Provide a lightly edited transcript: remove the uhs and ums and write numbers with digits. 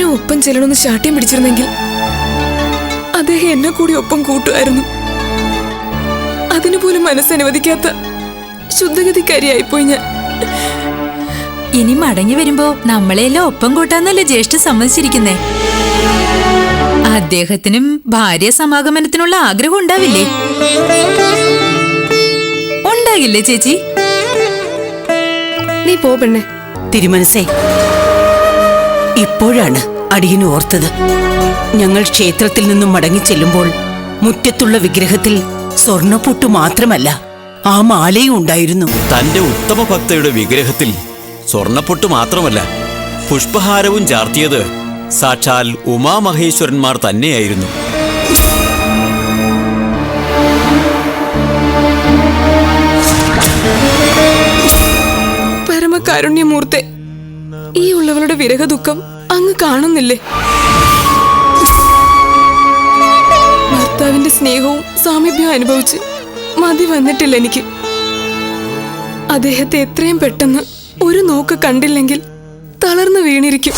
ഞാൻ ഒപ്പം ചെല്ലണമെന്ന് ശാഠ്യം പിടിച്ചിരുന്നെങ്കിൽ അദ്ദേഹം എന്നെ കൂടി ഒപ്പം കൂട്ടുമായിരുന്നു. അതിനുപോലും മനസ്സനുവദിക്കാത്ത ശുദ്ധഗതിക്കാരിയായിപ്പോയി ഞാൻ. ഇനി മടങ്ങി വരുമ്പോ നമ്മളെല്ലാം ഒപ്പം കൂട്ടാന്നല്ലേ ജ്യേഷ്ഠ സമ്മതിച്ചിരിക്കുന്നേ. അദ്ദേഹത്തിനും ഭാര്യ സമാഗമനത്തിനുള്ള ആഗ്രഹം ഉണ്ടാവില്ലേ? ഉണ്ടാകില്ലേ ചേച്ചി? നീ പോ പെണ്ണെ. തിരുമനസേ, ഇപ്പോഴാണ് അടിയന് ഓർത്തത്. ഞങ്ങൾ ക്ഷേത്രത്തിൽ നിന്നും മടങ്ങി ചെല്ലുമ്പോൾ മുറ്റത്തുള്ള വിഗ്രഹത്തിൽ സ്വർണ്ണപ്പൊട്ടു മാത്രമല്ല, ആ മാലയും ഉണ്ടായിരുന്നു. തന്റെ ഉത്തമ ഭക്തയുടെ വിഗ്രഹത്തിൽ സ്വർണ്ണപ്പൊട്ടു മാത്രമല്ല, പുഷ്പഹാരവും ചാർത്തിയത് സാക്ഷാൽ ഉമാമഹേശ്വരന്മാർ തന്നെയായിരുന്നു. പരമകാരുണ്യമൂർത്തെ, ഈ ഉള്ളവളുടെ വിരഹ ദുഃഖം അങ്ങ് കാണുന്നില്ലേ? ഭർത്താവിന്റെ സ്നേഹവും സാമീപ്യവും അനുഭവിച്ച് മതി വന്നിട്ടില്ല എനിക്ക്. അദ്ദേഹത്തെ എത്രയും പെട്ടെന്ന് ഒരു നോക്ക് കണ്ടില്ലെങ്കിൽ തളർന്നു വീണിരിക്കും.